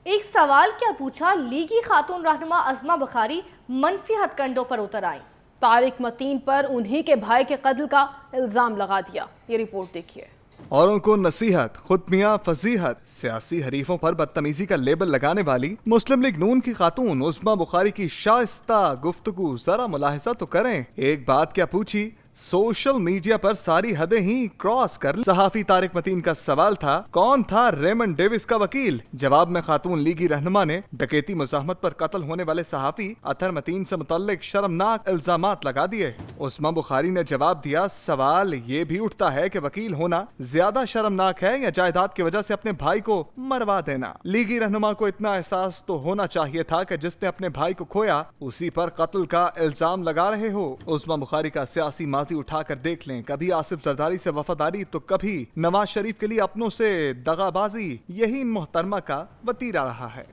ایک سوال کیا پوچھا، لیگی خاتون رہنما عظمہ بخاری منفی ہتھ کنڈوں پر اتر آئیں۔ طارق متین پر انہی کے بھائی کے قتل کا الزام لگا دیا۔ یہ رپورٹ دیکھیے۔ اوروں کو نصیحت، خود میاں فضیحت، سیاسی حریفوں پر بدتمیزی کا لیبل لگانے والی مسلم لیگ نون کی خاتون عظمہ بخاری کی شائستہ گفتگو ذرا ملاحظہ تو کریں۔ ایک بات کیا پوچھی، سوشل میڈیا پر ساری حدیں ہی کراس کر لی۔ صحافی طارق متین کا سوال تھا، کون تھا ریمنڈ ڈیوس کا وکیل؟ جواب میں خاتون لیگی رہنما نے ڈکیتی مزاحمت پر قتل ہونے والے صحافی اطہر متین سے متعلق شرمناک الزامات لگا دیے۔ عظمہ بخاری نے جواب دیا، سوال یہ بھی اٹھتا ہے کہ وکیل ہونا زیادہ شرمناک ہے یا جائیداد کی وجہ سے اپنے بھائی کو مروا دینا؟ لیگی رہنما کو اتنا احساس تو ہونا چاہیے تھا کہ جس نے اپنے بھائی کو کھویا اسی پر قتل کا الزام لگا رہے ہو۔ عظمہ بخاری کا سیاسی ماضی اٹھا کر دیکھ لیں، کبھی آصف زرداری سے وفاداری تو کبھی نواز شریف کے لیے اپنوں سے دغا بازی، یہی ان محترمہ کا وتیرہ رہا ہے۔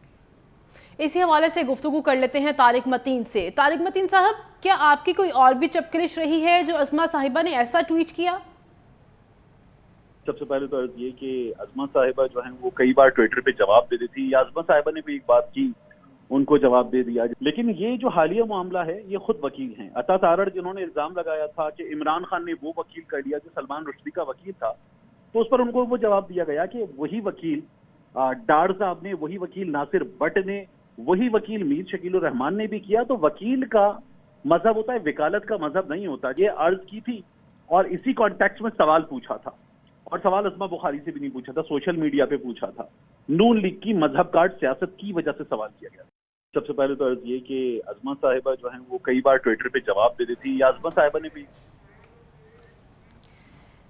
اسی حوالے سے گفتگو کر لیتے ہیں طارق متین سے۔ طارق متین صاحب، کیا آپ کی کوئی اور بھی چپکلش رہی ہے جو عظمہ صاحبہ نے ایسا ٹویٹ کیا؟ سب سے پہلے تو یہ کہ عظمہ صاحبہ جو ہیں وہ کئی بار ٹویٹر پہ جواب دے دی تھی، یا عظمہ صاحبہ نے بھی ایک بات کی ان کو جواب دے دیا، لیکن یہ جو حالیہ معاملہ ہے یہ خود وکیل ہیں۔ عطا تارڑ جنہوں نے الزام لگایا تھا کہ عمران خان نے وہ وکیل کر لیا جو سلمان رشدی کا وکیل تھا، تو اس پر ان کو وہ جواب دیا گیا کہ وہی وکیل ڈاڑ صاحب نے، وہی وکیل ناصر بٹ نے، وہی وکیل میر شکیل الرحمان نے بھی کیا۔ تو وکیل کا مذہب ہوتا ہے، وکالت کا مذہب نہیں ہوتا۔ یہ عرض کی تھی اور اسی کانٹیکسٹ میں سوال پوچھا تھا، اور سوال عظمہ بخاری سے بھی نہیں پوچھا تھا، سوشل میڈیا پہ پوچھا تھا۔ نون لیگ کی مذہب کارڈ سیاست کی وجہ سے سوال کیا گیا۔ سب سے پہلے تو یہ کہ عظمہ صاحبہ جو ہیں وہ کئی بار ٹویٹر پہ جواب دے دی تھی، یا عظمہ صاحبہ نے بھی۔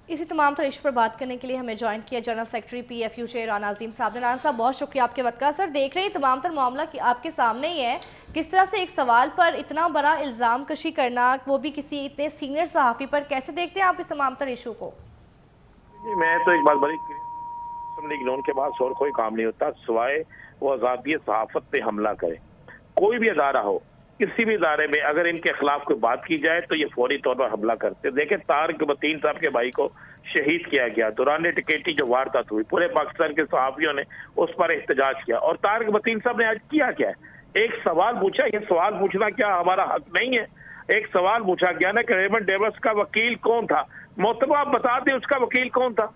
اسی تمام تر ایشو پر بات کرنے کے لیے ہمیں جوائن کیا general secretary P F you سے رانا عظیم صاحب نے۔ رانا صاحب، بہت شکریہ آپ کے وقت کا۔ سر، دیکھ رہے ہیں تمام تر معاملہ کہ آپ کے سامنے ہی ہے، کس طرح سے ایک سوال پر اتنا بڑا الزام کشی کرنا، وہ بھی کسی اتنے سینئر صحافی پر، کیسے دیکھتے ہیں آپ اس تمام تر ایشو کو؟ جی، میں تو ایک بات بڑی مسلم لیگ نون کے پاس اور کوئی کام نہیں ہوتا سوائے وہ آزادی صحافت پہ حملہ کرے۔ کوئی بھی ادارہ ہو، کسی بھی ادارے میں اگر ان کے خلاف کوئی بات کی جائے تو یہ فوری طور پر حملہ کرتے۔ دیکھیں، طارق متین صاحب کے بھائی کو شہید کیا گیا دوران ٹکیٹی جو واردات ہوئی، پورے پاکستان کے صحافیوں نے اس پر احتجاج کیا، اور طارق متین صاحب نے آج کیا کیا ہے؟ ایک سوال پوچھا۔ یہ سوال پوچھنا کیا ہمارا حق نہیں ہے؟ ایک سوال پوچھا گیا نا کہ ریمنڈ ڈیوس کا وکیل کون تھا؟ محترم، آپ بتا دیں اس کا وکیل کون تھا۔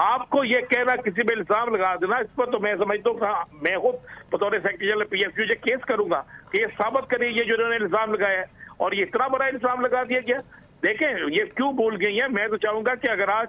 آپ کو یہ کہنا کسی پہ الزام لگا دینا، اس پر تو میں سمجھتا ہوں میں خود بطور secretary general P F you سے کیس کروں گا کہ یہ ثابت کریں یہ جو انہوں نے الزام لگایا ہے، اور یہ اتنا بڑا الزام لگا دیا گیا۔ دیکھیں، یہ کیوں بھول گئی ہیں؟ میں تو چاہوں گا کہ اگر آج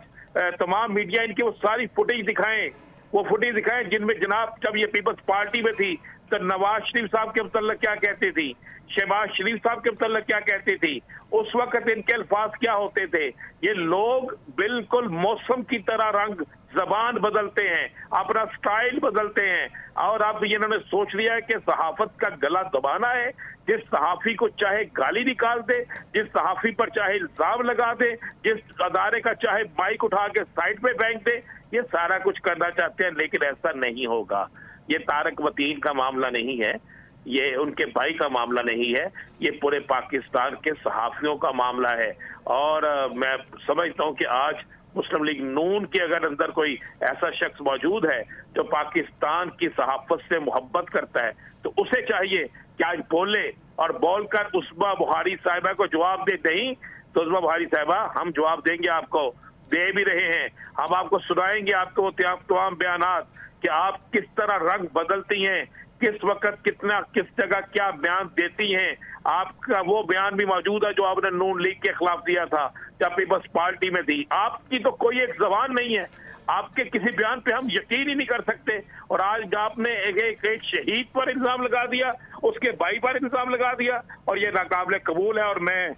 تمام میڈیا ان کی وہ ساری فوٹیج دکھائیں، وہ فوٹیج دکھائیں جن میں جناب جب یہ پیپلز پارٹی میں تھی تو نواز شریف صاحب کے متعلق کیا کہتی تھی، شہباز شریف صاحب کے متعلق کیا کہتی تھی، اس وقت ان کے الفاظ کیا ہوتے تھے۔ یہ لوگ بالکل موسم کی طرح رنگ زبان بدلتے ہیں، اپنا سٹائل بدلتے ہیں، اور اب انہوں نے سوچ لیا ہے کہ صحافت کا گلا دبانا ہے۔ جس صحافی کو چاہے گالی نکال دے، جس صحافی پر چاہے الزام لگا دے، جس ادارے کا چاہے مائک اٹھا کے سائٹ پہ پھینک دے، یہ سارا کچھ کرنا چاہتے ہیں، لیکن ایسا نہیں ہوگا۔ یہ طارق متین کا معاملہ نہیں ہے، یہ ان کے بھائی کا معاملہ نہیں ہے، یہ پورے پاکستان کے صحافیوں کا معاملہ ہے۔ اور میں سمجھتا ہوں کہ آج مسلم لیگ نون کے اگر اندر کوئی ایسا شخص موجود ہے جو پاکستان کی صحافت سے محبت کرتا ہے تو اسے چاہیے کہ آج بولے، اور بول کر عظمہ بخاری صاحبہ کو جواب دے۔ نہیں تو عظمہ بخاری صاحبہ، ہم جواب دیں گے، آپ کو دے بھی رہے ہیں، ہم آپ کو سنائیں گے آپ کو تمام بیانات کہ آپ کس طرح رنگ بدلتی ہیں، کس وقت کتنا کس جگہ کیا بیان دیتی ہیں۔ آپ کا وہ بیان بھی موجود ہے جو آپ نے نون لیگ کے خلاف دیا تھا جب پیپلز پارٹی میں تھی۔ آپ کی تو کوئی ایک زبان نہیں ہے، آپ کے کسی بیان پہ ہم یقین ہی نہیں کر سکتے، اور آج آپ نے ایک شہید پر الزام لگا دیا، اس کے بھائی پر الزام لگا دیا، اور یہ ناقابل قبول ہے۔ اور میں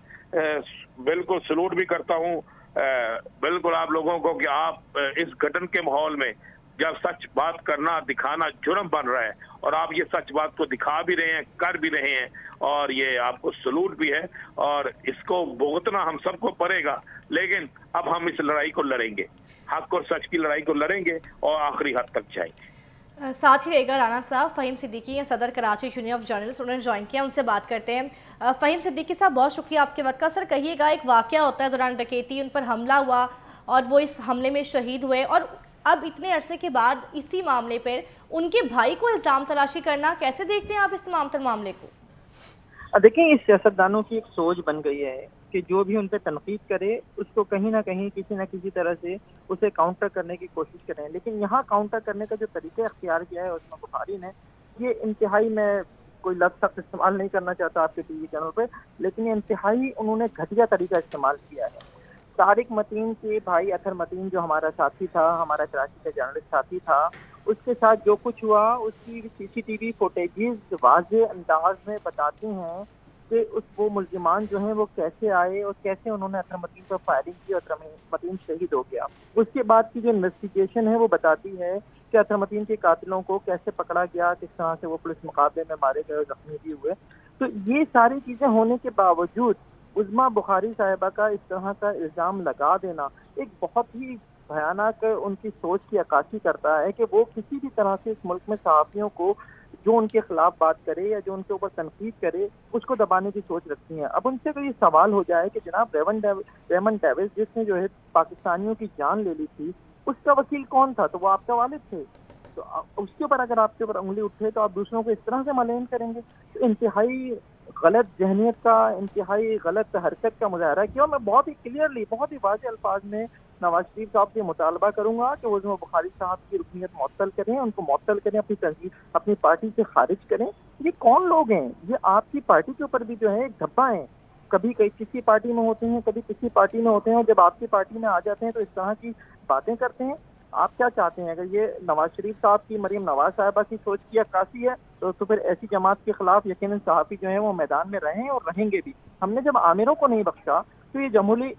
بالکل سلوٹ بھی کرتا ہوں بالکل آپ لوگوں کو کہ آپ اس گھٹن کے ماحول میں جب سچ بات کرنا دکھانا جرم بن رہا ہے، اور آپ یہ سچ بات کو دکھا بھی رہے ہیں، کر بھی رہے ہیں، اور یہ آپ کو سلوٹ بھی ہے، اور اس کو بھگتنا ہم سب کو پڑے گا۔ لیکن اب ہم اس لڑائی کو لڑیں گے، حق اور سچ کی لڑائی کو لڑیں گے، اور آخری حد تک جائیں گے۔ ساتھ ہی رہے گا رانا صاحب فہیم صدیقی ہیں، صدر کراچی یونین آف جرنلسٹ، انہوں نے جوائن کیا، ان سے بات کرتے ہیں۔ فہیم صدیقی صاحب، بہت شکریہ آپ کے وقت کا۔ سر، کہیے گا، ایک واقعہ ہوتا ہے دوران ڈکیتی، ان پر حملہ ہوا اور وہ اس حملے میں شہید ہوئے، اور اب اتنے عرصے کے بعد اسی معاملے پر ان کے بھائی کو الزام تلاشی کرنا، کیسے دیکھتے ہیں آپ اس تمام تر معاملے کو؟ دیکھیں اس سیاستدانوں کی ایک سوچ بن گئی ہے کہ جو بھی ان پہ تنقید کرے اس کو کہیں نہ کہیں کسی نہ کسی طرح سے اسے کاؤنٹر کرنے کی کوشش کریں. لیکن یہاں کاؤنٹر کرنے کا جو طریقہ اختیار کیا ہے عثمان بخاری نے، یہ انتہائی، میں کوئی لفظ سخت استعمال نہیں کرنا چاہتا آپ کے ٹی وی چینل پہ، لیکن یہ انتہائی انہوں نے گھٹیا طریقہ استعمال کیا ہے. طارق متین کے بھائی اطہر متین جو ہمارا ساتھی تھا، ہمارا کراچی کا جرنلسٹ ساتھی تھا، اس کے ساتھ جو کچھ ہوا اس کی سی سی ٹی وی فوٹیجز واضح انداز میں بتاتی ہیں کہ وہ ملزمان جو ہیں وہ کیسے آئے اور کیسے انہوں نے اطہر متین پر فائرنگ کی اور اطہر متین شہید ہو گیا. اس کے بعد کی جو انویسٹیگیشن ہے وہ بتاتی ہے کہ اطہر متین کے قاتلوں کو کیسے پکڑا گیا، کس طرح سے وہ پولیس مقابلے میں مارے گئے اور زخمی بھی ہوئے. تو یہ ساری چیزیں ہونے کے باوجود عظمیٰ بخاری صاحبہ کا اس طرح کا الزام لگا دینا ایک بہت ہی بھیانک ان کی سوچ کی عکاسی کرتا ہے کہ وہ کسی بھی طرح سے اس ملک میں صحافیوں کو جو ان کے خلاف بات کرے یا جو ان کے اوپر تنقید کرے اس کو دبانے کی سوچ رکھتی ہیں. اب ان سے کوئی سوال ہو جائے کہ جناب ریمن ڈیوس جس نے جو ہے پاکستانیوں کی جان لے لی تھی، اس کا وکیل کون تھا؟ تو وہ آپ کا والد تھے. تو اس کے اوپر اگر آپ کے اوپر انگلی اٹھے تو آپ دوسروں کو اس طرح سے ملین کریں گے. تو انتہائی غلط ذہنیت کا، انتہائی غلط حرکت کا مظاہرہ کیا. میں بہت ہی کلیئرلی، بہت ہی واضح الفاظ میں نواز شریف صاحب سے مطالبہ کروں گا کہ وہ عظمیٰ بخاری صاحب کی رکنیت معطل کریں، ان کو معطل کریں، اپنی تنظیم، اپنی پارٹی سے خارج کریں. یہ کون لوگ ہیں؟ یہ آپ کی پارٹی کے اوپر بھی جو ہے ایک دھبا ہیں. کبھی کسی پارٹی میں ہوتے ہیں، کبھی کسی پارٹی میں ہوتے ہیں، اور جب آپ کی پارٹی میں آ جاتے ہیں تو اس طرح کی باتیں کرتے ہیں. آپ کیا چاہتے ہیں؟ اگر یہ نواز شریف صاحب کی، مریم نواز صاحبہ کی سوچ کی عکاسی ہے تو پھر ایسی جماعت کے خلاف یقیناً صحافی جو ہیں وہ میدان میں رہیں اور رہیں گے بھی. ہم نے جب عامروں کو نہیں بخشا تو یہ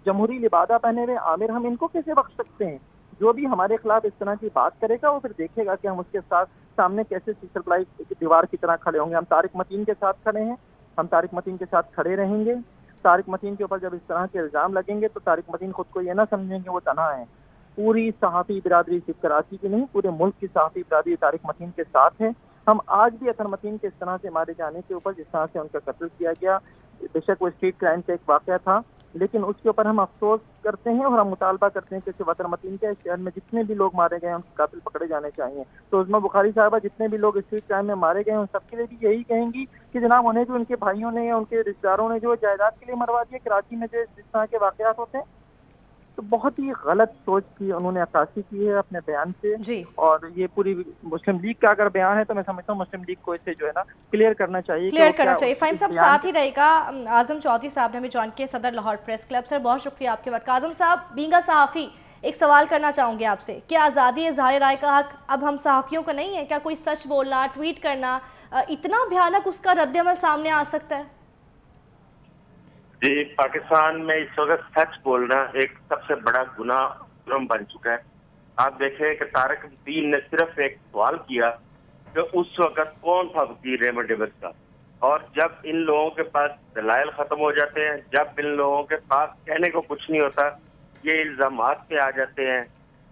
جمہوری لبادہ پہنے ہوئے عامر ہم ان کو کیسے بخش سکتے ہیں؟ جو بھی ہمارے خلاف اس طرح کی بات کرے گا وہ پھر دیکھے گا کہ ہم اس کے ساتھ سامنے کیسے سپلائی دیوار کی طرح کھڑے ہوں گے. ہم طارق متین کے ساتھ کھڑے ہیں، ہم طارق متین کے ساتھ کھڑے رہیں گے. طارق متین کے اوپر جب اس طرح کے الزام لگیں گے تو طارق متین خود کو یہ نہ سمجھیں کہ وہ تنہا ہیں. پوری صحافی برادری صرف کراچی کی نہیں، پورے ملک کی صحافی برادری طارق متین کے ساتھ ہے. ہم آج بھی اطہر متین کے اس طرح سے مارے جانے کے اوپر، جس طرح سے ان کا قتل کیا گیا، بے شک وہ اسٹریٹ کرائم کا ایک واقعہ تھا، لیکن اس کے اوپر ہم افسوس کرتے ہیں اور ہم مطالبہ کرتے ہیں کہ اطہر متین کے شہر میں جتنے بھی لوگ مارے گئے ہیں ان کے قاتل پکڑے جانے چاہیے. تو عظمیٰ بخاری صاحبہ جتنے بھی لوگ اسٹریٹ کرائم میں مارے گئے ہیں ان سب کے لیے بھی یہی کہیں گی کہ جناب انہیں جو ان کے بھائیوں نے یا ان کے رشتہ داروں نے جو جائیداد کے لیے مروا دیا کراچی میں، جو جس طرح کے واقعات ہوتے ہیں، تو بہت ہی غلط سوچ کی انہوں نے عکاسی کی ہے اپنے بیان سے. جی. اور یہ پوری مسلم لیگ کا اگر بیان ہے تو میں سمجھتا ہوں مسلم لیگ کو اسے جو ہے نا کلیئر کرنا چاہیے. فہیم صاحب ساتھ ہی رہے گا. اعظم چودھری صاحب نے ہمیں جوائن کیا، صدر لاہور پریس کلب. سر بہت شکریہ آپ کے وقت کا. اعظم صاحب، بینگا صحافی، ایک سوال کرنا چاہوں گے آپ سے. کیا آزادی اظہار رائے کا حق اب ہم صحافیوں کا نہیں ہے؟ کیا کوئی سچ بولنا، ٹویٹ کرنا، اتنا بھیانک اس کا رد عمل سامنے آ سکتا ہے؟ جی، پاکستان میں اس وقت سچ بولنا ایک سب سے بڑا گناہ جرم بن چکا ہے. آپ دیکھیں کہ طارق متین نے صرف ایک سوال کیا کہ اس وقت کون تھا وکیل ریمن ڈیوس کا، اور جب ان لوگوں کے پاس دلائل ختم ہو جاتے ہیں، جب ان لوگوں کے پاس کہنے کو کچھ نہیں ہوتا، یہ الزامات پہ آ جاتے ہیں،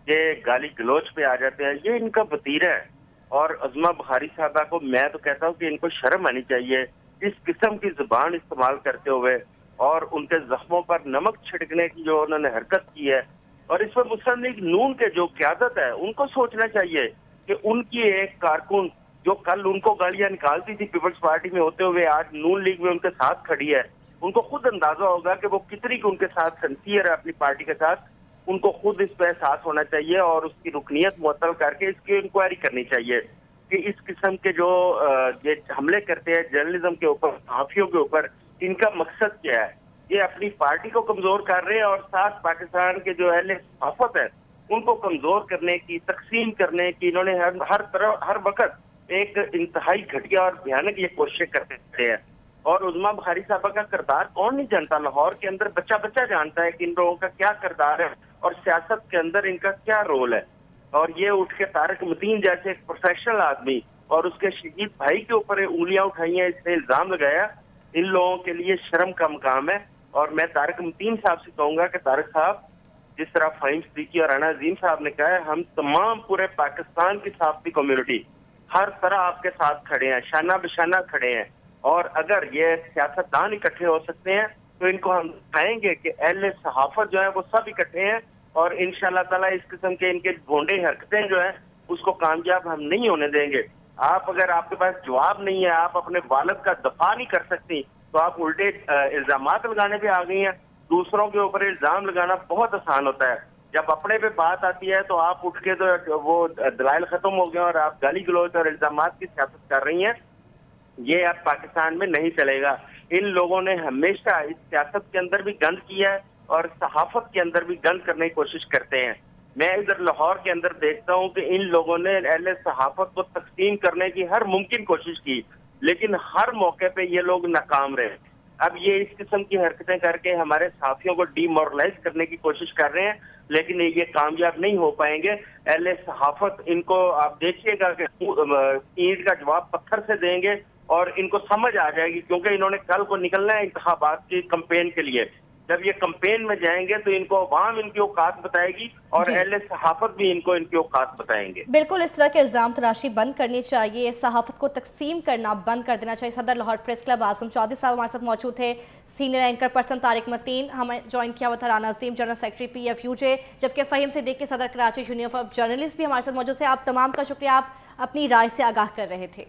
یہ گالی گلوچ پہ آ جاتے ہیں، یہ ان کا وتیرہ ہے. اور عظمیٰ بخاری صاحبہ کو میں تو کہتا ہوں کہ ان کو شرم آنی چاہیے اس قسم کی زبان استعمال کرتے ہوئے، اور ان کے زخموں پر نمک چھڑکنے کی جو انہوں نے حرکت کی ہے. اور اس پر مسلم لیگ نون کے جو قیادت ہے ان کو سوچنا چاہیے کہ ان کی ایک کارکن جو کل ان کو گالیاں نکالتی تھی پیپلز پارٹی میں ہوتے ہوئے آج نون لیگ میں ان کے ساتھ کھڑی ہے، ان کو خود اندازہ ہوگا کہ وہ کتنی ان کے ساتھ سنسیئر ہے اپنی پارٹی کے ساتھ. ان کو خود اس پہ احساس ہونا چاہیے اور اس کی رکنیت معطل کر کے اس کی انکوائری کرنی چاہیے کہ اس قسم کے جو یہ حملے کرتے ہیں جرنلزم کے اوپر، صحافیوں کے اوپر، ان کا مقصد کیا ہے. یہ اپنی پارٹی کو کمزور کر رہے ہیں اور ساتھ پاکستان کے جو اہل صحافت ہے ان کو کمزور کرنے کی، تقسیم کرنے کی انہوں نے ہر وقت ایک انتہائی گھٹیا اور بھیانک یہ کوششیں کرتے ہیں. اور عظمیٰ بخاری صاحبہ کا کردار کون نہیں جانتا؟ لاہور کے اندر بچہ بچہ جانتا ہے کہ ان لوگوں کا کیا کردار ہے اور سیاست کے اندر ان کا کیا رول ہے. اور یہ اٹھ کے طارق متین جیسے ایک پروفیشنل آدمی اور اس کے شہید بھائی کے اوپر انگلیاں اٹھائی ہیں، اس نے الزام لگایا، ان لوگوں کے لیے شرم کا مقام ہے. اور میں طارق متین صاحب سے کہوں گا کہ طارق صاحب، جس طرح فہیم صدیقی اور رانا عظیم صاحب نے کہا ہے، ہم تمام پورے پاکستان کی صحافتی کمیونٹی ہر طرح آپ کے ساتھ کھڑے ہیں، شانہ بشانہ کھڑے ہیں. اور اگر یہ سیاستدان اکٹھے ہو سکتے ہیں تو ان کو ہم دکھائیں گے کہ اہل صحافت جو ہے وہ سب اکٹھے ہیں اور انشاءاللہ تعالیٰ اس قسم کے ان کے گھونڈے حرکتیں جو ہیں اس کو کامیاب ہم نہیں ہونے دیں گے. آپ اگر آپ کے پاس جواب نہیں ہے, آپ اپنے والد کا دفاع نہیں کر سکتی, تو آپ الٹے الزامات لگانے پہ آ گئی ہیں. دوسروں کے اوپر الزام لگانا بہت آسان ہوتا ہے, جب اپنے پہ بات آتی ہے تو آپ اٹھ کے تو وہ دلائل ختم ہو گئے اور آپ گالی گلوچ اور الزامات کی سیاست کر رہی ہیں. یہ اب پاکستان میں نہیں چلے گا. ان لوگوں نے ہمیشہ اس سیاست کے اندر بھی گند کیا ہے اور صحافت کے اندر بھی گند کرنے کی کوشش کرتے ہیں. میں ادھر لاہور کے اندر دیکھتا ہوں کہ ان لوگوں نے اہل صحافت کو تقسیم کرنے کی ہر ممکن کوشش کی, لیکن ہر موقع پہ یہ لوگ ناکام رہے. اب یہ اس قسم کی حرکتیں کر کے ہمارے صحافیوں کو ڈی مورلائز کرنے کی کوشش کر رہے ہیں, لیکن یہ کامیاب نہیں ہو پائیں گے. اہل صحافت ان کو آپ دیکھیے گا کہ اینٹ کا جواب پتھر سے دیں گے اور ان کو سمجھ آ جائے گی, کیونکہ انہوں نے کل کو نکلنا ہے انتخابات کی کمپین کے لیے. جب یہ کمپین میں جائیں گے تو ان کو عوام ان کی اوقات بتائے گی اور اہل صحافت بھی ان کو ان کی اوقات بتائیں گے. بالکل اس طرح کے الزام تراشی بند کرنی چاہیے, صحافت کو تقسیم کرنا بند کر دینا چاہیے. صدر لاہور پریس کلب عاصم چودھری صاحب ہمارے ساتھ موجود تھے, senior anchor person Tariq Mateen ہمیں جوائن کیا ہوا تھا, Rana Azeem general secretary P F U J, جبکہ فہیم صدیق کے صدر کراچی یونین آف جرنلسٹ بھی ہمارے ساتھ موجود تھے. آپ تمام کا شکریہ, آپ اپنی رائے سے آگاہ کر رہے تھے.